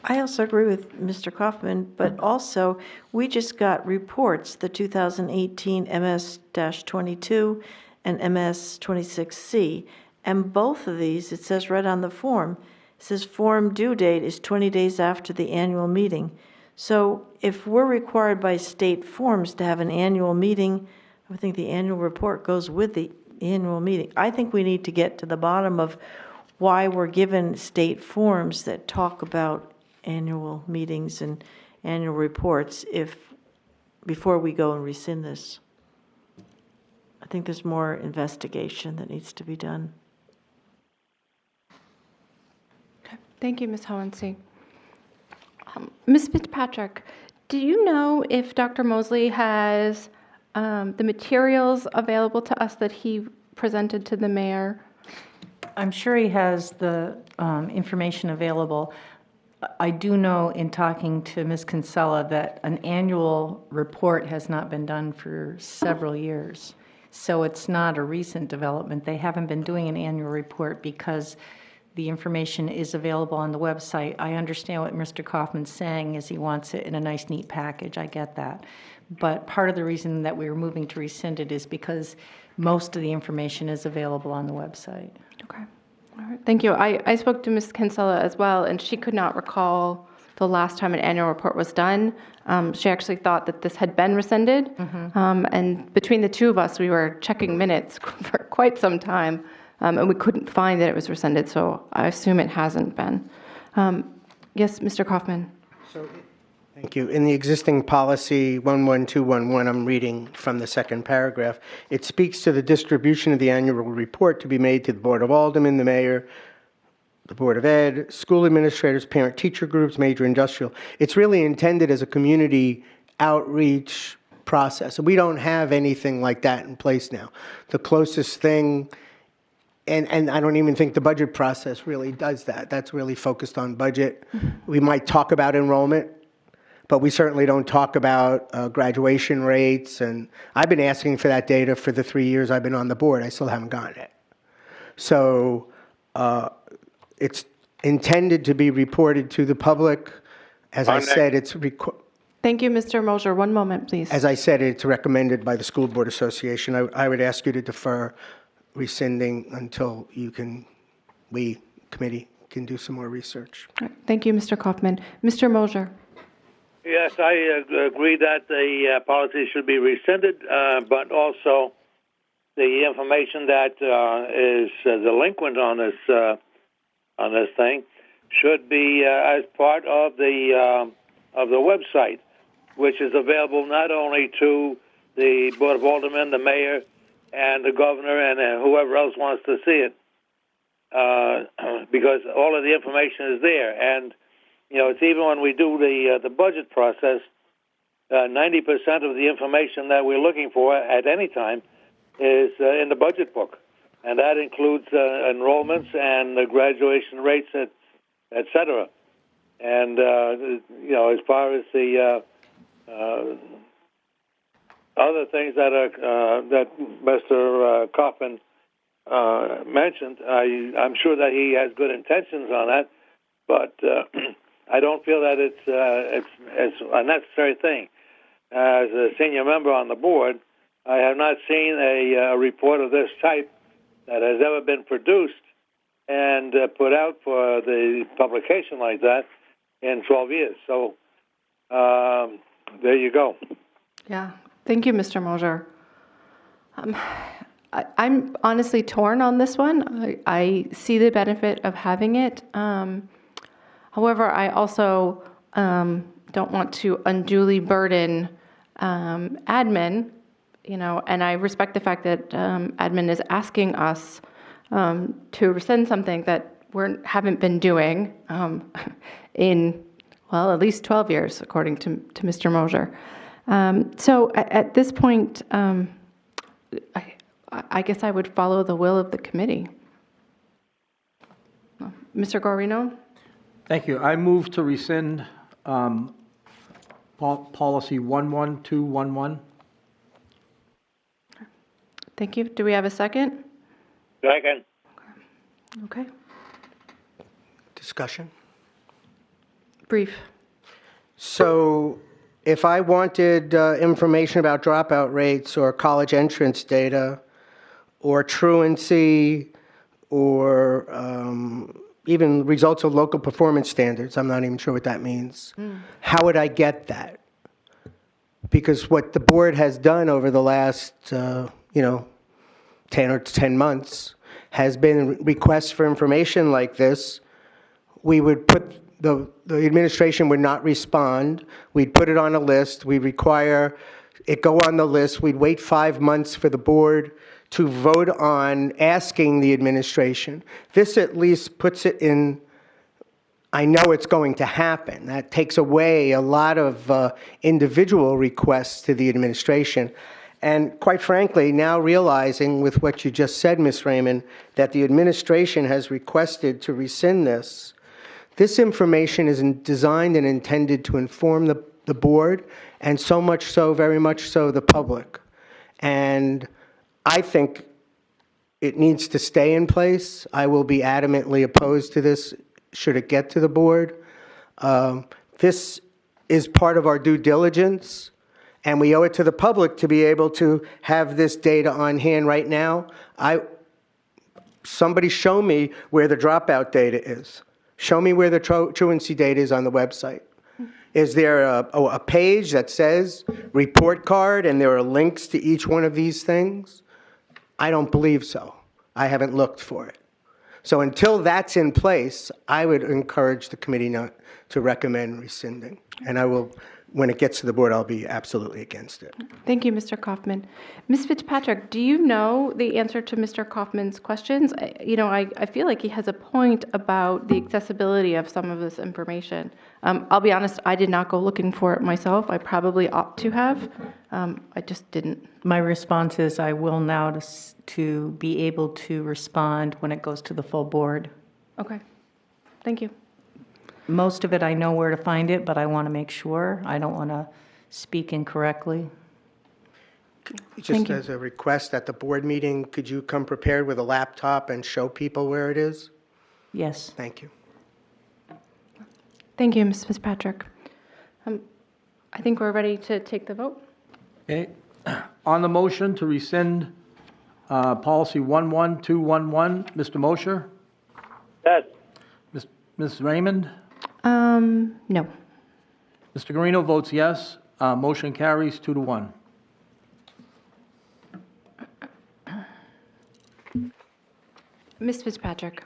I also agree with Mr. Kaufman, but also we just got reports, the 2018 MS-22 and MS-26C, and both of these, it says right on the form, it says form due date is 20 days after the annual meeting. So if we're required by state forms to have an annual meeting, I think the annual report goes with the annual meeting. I think we need to get to the bottom of why we're given state forms that talk about annual meetings and annual reports before we go and rescind this. I think there's more investigation that needs to be done. Okay. Thank you, Ms. Hohensee. Ms. Fitzpatrick, do you know if Dr. Mosley has the materials available to us that he presented to the mayor? I'm sure he has the information available. I do know in talking to Ms. Kinsella that an annual report has not been done for several years. So it's not a recent development. They haven't been doing an annual report because the information is available on the website. I understand what Mr. Kaufman's saying is he wants it in a nice, neat package. I get that. But part of the reason that we were moving to rescind it is because most of the information is available on the website. Okay. All right. Thank you. I spoke to Ms. Kinsella as well, and she could not recall the last time an annual report was done. She actually thought that this had been rescinded. And between the two of us, we were checking minutes for quite some time, and we couldn't find that it was rescinded, so I assume it hasn't been. Yes, Mr. Kaufman. Thank you. In the existing policy 11211, I'm reading from the second paragraph, it speaks to the distribution of the annual report to be made to the Board of Aldermen, the mayor, the Board of Ed, school administrators, parent-teacher groups, major industrial. It's really intended as a community outreach process. We don't have anything like that in place now. The closest thing, and I don't even think the budget process really does that. That's really focused on budget. We might talk about enrollment, but we certainly don't talk about graduation rates. And I've been asking for that data for the 3 years I've been on the board. I still haven't gotten it. So it's intended to be reported to the public. As I said, it's Thank you, Mr. Mosher. One moment, please. as I said, it's recommended by the School Board Association. I would ask you to defer rescinding until we, committee, can do some more research. All right. Thank you, Mr. Kaufman. Mr. Mosher. Yes, I agree that the policy should be rescinded, but also the information that is delinquent on this thing should be as part of the website, which is available not only to the Board of Aldermen, the mayor, and the governor, and whoever else wants to see it, because all of the information is there. And it's even when we do the budget process, 90% of the information that we're looking for at any time is in the budget book, and that includes enrollments and the graduation rates, et cetera. And as far as the other things that Mr. Kaufman mentioned, I'm sure that he has good intentions on that, but I don't feel that it's a necessary thing. As a senior member on the board, I have not seen a report of this type that has ever been produced and put out for the publication like that in 12 years. So there you go. Yeah. Thank you, Mr. Mosher. I'm honestly torn on this one. I see the benefit of having it. However, I also don't want to unduly burden admin, and I respect the fact that admin is asking us to rescind something that we haven't been doing in, well, at least 12 years, according to Mr. Mosher. So at this point, I guess I would follow the will of the committee. Mr. Guarino? Thank you. I move to rescind policy 11211. Thank you. Do we have a second? Second. Okay. Discussion? Brief. So if I wanted information about dropout rates or college entrance data or truancy or even results of local performance standards, I'm not even sure what that means, how would I get that? Because what the board has done over the last, 10 months has been requests for information like this. We would put the administration would not respond. We'd put it on a list. We'd require it go on the list. We'd wait 5 months for the board to vote on asking the administration. This at least puts it in, I know it's going to happen. That takes away a lot of individual requests to the administration. And quite frankly, now realizing with what you just said, Ms. Raymond, that the administration has requested to rescind this, This information is designed and intended to inform the board, and so much so, very much so, the public. And I think it needs to stay in place. I will be adamantly opposed to this should it get to the board. This is part of our due diligence, and we owe it to the public to be able to have this data on hand right now. Somebody show me where the dropout data is. Show me where the truancy data is on the website. Is there a page that says report card and there are links to each one of these things? I don't believe so. I haven't looked for it. So until that's in place, I would encourage the committee not to recommend rescinding. And I will, when it gets to the board, I'll be absolutely against it. Thank you, Mr. Kaufman. Ms. Fitzpatrick, do you know the answer to Mr. Kaufman's questions? I feel like he has a point about the accessibility of some of this information. I'll be honest, I did not go looking for it myself. I probably ought to have. I just didn't. My response is I will now to be able to respond when it goes to the full board. Okay. Thank you. Most of it, I know where to find it, but I want to make sure. I don't want to speak incorrectly. Just as a request at the board meeting, could you come prepared with a laptop and show people where it is? Yes. Thank you. Thank you, Ms. Fitzpatrick. I think we're ready to take the vote. Okay. On the motion to rescind policy 11211, Mr. Mosher? Yes. Ms. Raymond? No. Mr. Guarino votes yes. Motion carries 2-1. Ms. Fitzpatrick.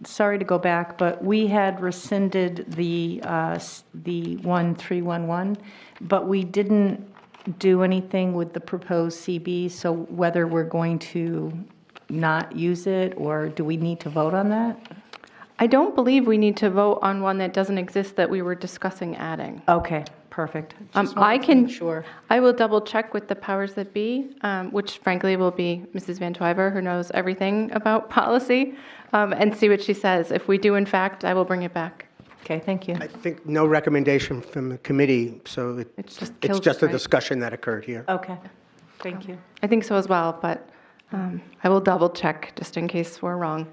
Sorry to go back, but we had rescinded the 1311, but we didn't do anything with the proposed CB, so whether we're going to not use it, or do we need to vote on that? I don't believe we need to vote on one that doesn't exist that we were discussing adding. Okay, perfect. Just I wanted to can, make sure. I will double check with the powers that be, which frankly will be Mrs. Van Twyver, who knows everything about policy, and see what she says. If we do, in fact, I will bring it back. Okay, thank you. I think no recommendation from the committee, so It's just it's kills just it, a right? discussion that occurred here. Okay, thank you. I think so as well, but I will double check just in case we're wrong.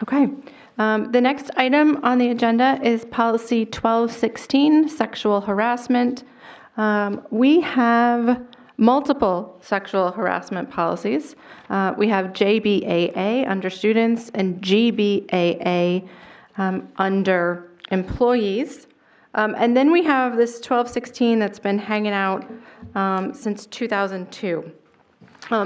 Okay. The next item on the agenda is policy 1216, sexual harassment. We have multiple sexual harassment policies. We have JBAA under students and GBAA under employees. And then we have this 1216 that's been hanging out since 2002.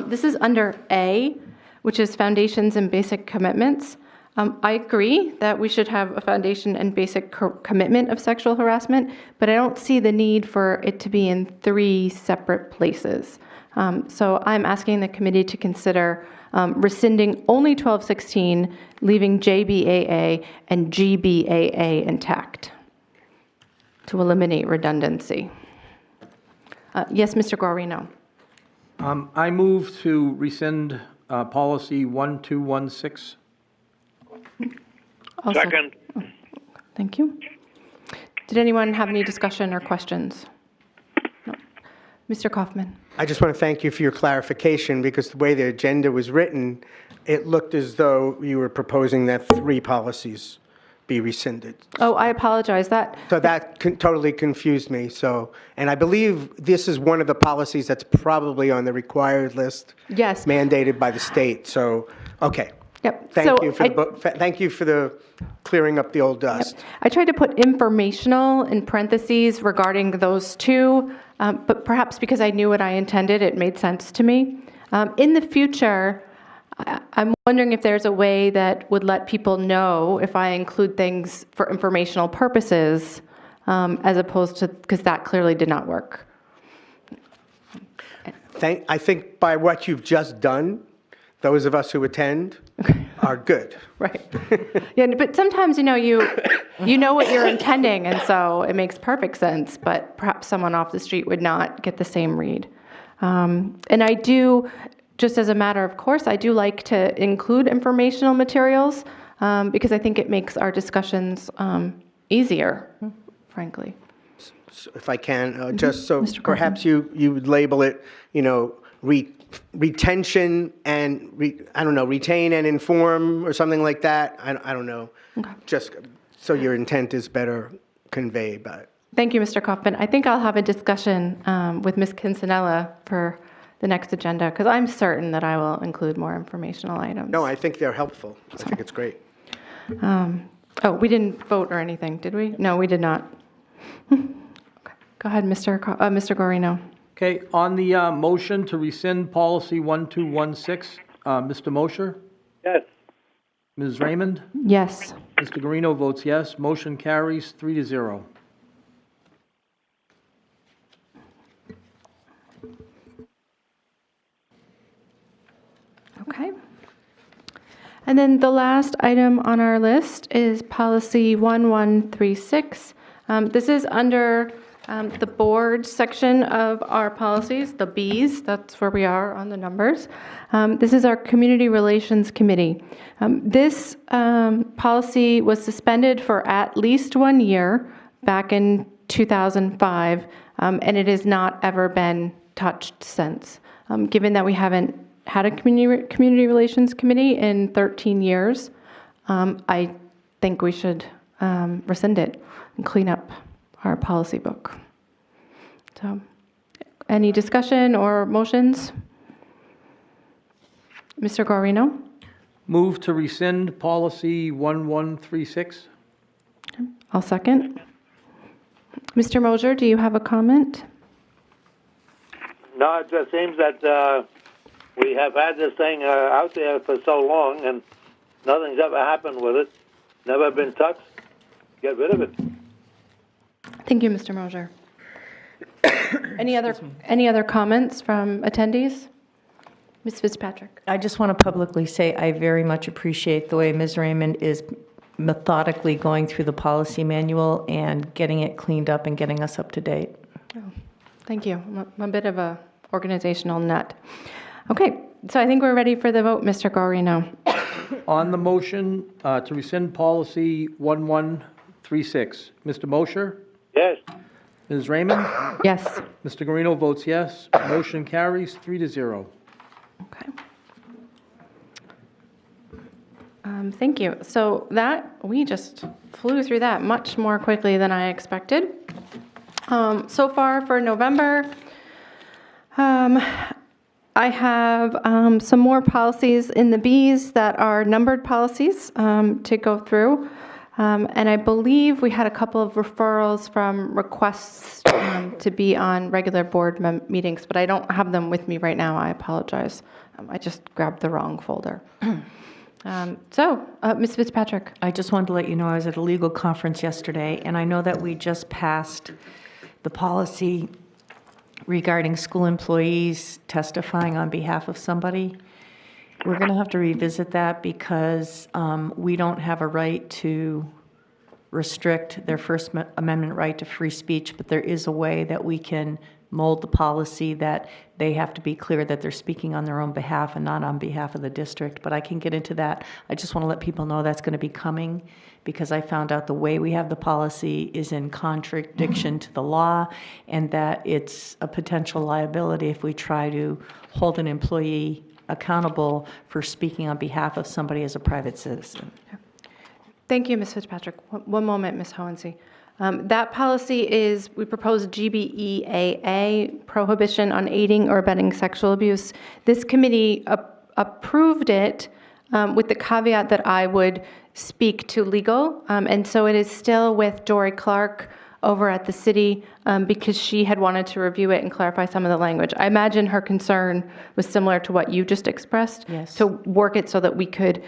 This is under A, which is foundations and basic commitments. I agree that we should have a foundation and basic commitment of sexual harassment, but I don't see the need for it to be in 3 separate places. So I'm asking the committee to consider rescinding only 1216, leaving JBAA and GBAA intact to eliminate redundancy. Yes, Mr. Guarino. I move to rescind policy 1216. Also- Second. Thank you. Did anyone have any discussion or questions? No. Mr. Kaufman. I just want to thank you for your clarification, because the way the agenda was written, it looked as though you were proposing that 3 policies be rescinded. Oh, I apologize. So that totally confused me. So, and I believe this is one of the policies that's probably on the required list. Yes. Mandated by the state. So, okay. Yep. Thank you for the clearing up the old dust. I tried to put informational in parentheses regarding those 2, but perhaps because I knew what I intended, it made sense to me. In the future, I'm wondering if there's a way that would let people know if I include things for informational purposes, as opposed to, because that clearly did not work. I think by what you've just done, those of us who attend are good. Right. Yeah, but sometimes, you know what you're intending, and so it makes perfect sense, but perhaps someone off the street would not get the same read. And I do, just as a matter of course, I do like to include informational materials, because I think it makes our discussions easier, frankly. So if I can, just so Mr. perhaps you would label it, retention and, I don't know, retain and inform or something like that. I don't know. Okay. Just so your intent is better conveyed, but. Thank you, Mr. Kaufman. I think I'll have a discussion with Ms. Kinsanella for the next agenda, because I'm certain that I will include more informational items. No, I think they're helpful. I think it's great. Oh, we didn't vote or anything, did we? No, we did not. Okay. Go ahead, Mr. Guarino. Okay, on the motion to rescind policy 1216, Mr. Mosher, Yes. Ms. Raymond, Yes. Mr. Guarino votes yes. Motion carries 3-0. Okay. And then the last item on our list is policy 1136. This is under the board section of our policies, the Bs, that's where we are on the numbers. This is our Community Relations Committee. This policy was suspended for at least 1 year back in 2005, and it has not ever been touched since. Given that we haven't had a community relations committee in 13 years, I think we should rescind it and clean up our policy book. So, any discussion or motions? Mr. Guarino? Move to rescind policy 1136. I'll second. Mr. Mosher, do you have a comment? No, it just seems that we have had this thing out there for so long, and nothing's ever happened with it. Never been touched. Get rid of it. Thank you, Mr. Mosher. Any other comments from attendees? Ms. Fitzpatrick? I just want to publicly say I very much appreciate the way Ms. Raymond is methodically going through the policy manual and getting it cleaned up and getting us up to date. Oh, thank you. I'm a bit of a organizational nut. Okay, so I think we're ready for the vote, Mr. Guarino. On the motion to rescind policy 1136, Mr. Mosher, Yes. Ms. Raymond, Yes. Mr. Guarino votes yes. Motion carries 3-0. Okay. Thank you. So we just flew through that much more quickly than I expected. So far for November, I have some more policies in the Bs that are numbered policies to go through. And I believe we had a couple of referrals from requests to be on regular board meetings, but I don't have them with me right now. I apologize. I just grabbed the wrong folder. Ms. Fitzpatrick. I just wanted to let you know I was at a legal conference yesterday, and I know that we just passed the policy regarding school employees testifying on behalf of somebody. We're going to have to revisit that because we don't have a right to restrict their First Amendment right to free speech, but there is a way that we can mold the policy that they have to be clear that they're speaking on their own behalf and not on behalf of the district. But I can get into that. I just want to let people know that's going to be coming because I found out the way we have the policy is in contradiction to the law and that it's a potential liability if we try to hold an employee accountable for speaking on behalf of somebody as a private citizen. Thank you, Ms. Fitzpatrick. One moment, Ms. Hohensee. That policy is, we propose GBEAA, prohibition on aiding or abetting sexual abuse. This committee approved it with the caveat that I would speak to legal, and so it is still with Dory Clark over at the city because she had wanted to review it and clarify some of the language. I imagine her concern was similar to what you just expressed. Yes. To work it so that we could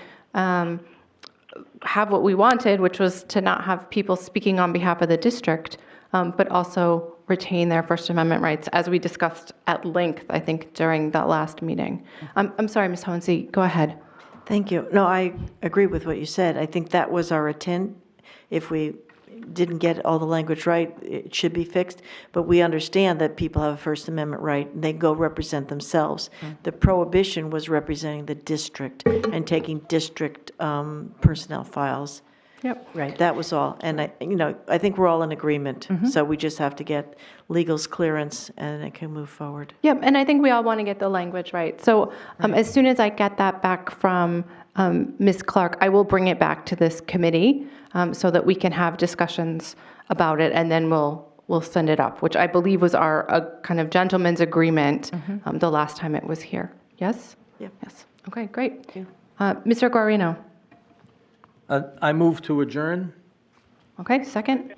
have what we wanted, which was to not have people speaking on behalf of the district, but also retain their First Amendment rights, as we discussed at length, I think, during that last meeting. I'm sorry, Ms. Hohensee, go ahead. Thank you. No, I agree with what you said. I think that was our intent. If we didn't get all the language right, it should be fixed, but we understand that people have a First Amendment right, and they go represent themselves. The prohibition was representing the district and taking district personnel files. Yep. Right, that was all. And I think we're all in agreement, so we just have to get legal's clearance, and it can move forward. Yep, and I think we all want to get the language right. So as soon as I get that back from Ms. Clark, I will bring it back to this committee so that we can have discussions about it, and then we'll send it up, which I believe was our kind of gentleman's agreement the last time it was here. Yes? Yeah. Yes. Okay, great. Mr. Guarino? I move to adjourn. Okay, second?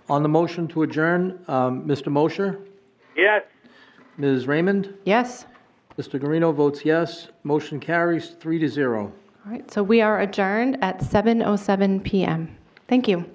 On the motion to adjourn, Mr. Mosher, Yes. Ms. Raymond, Yes. Mr. Guarino votes yes. Motion carries 3-0. All right, so we are adjourned at 7:07 PM. Thank you.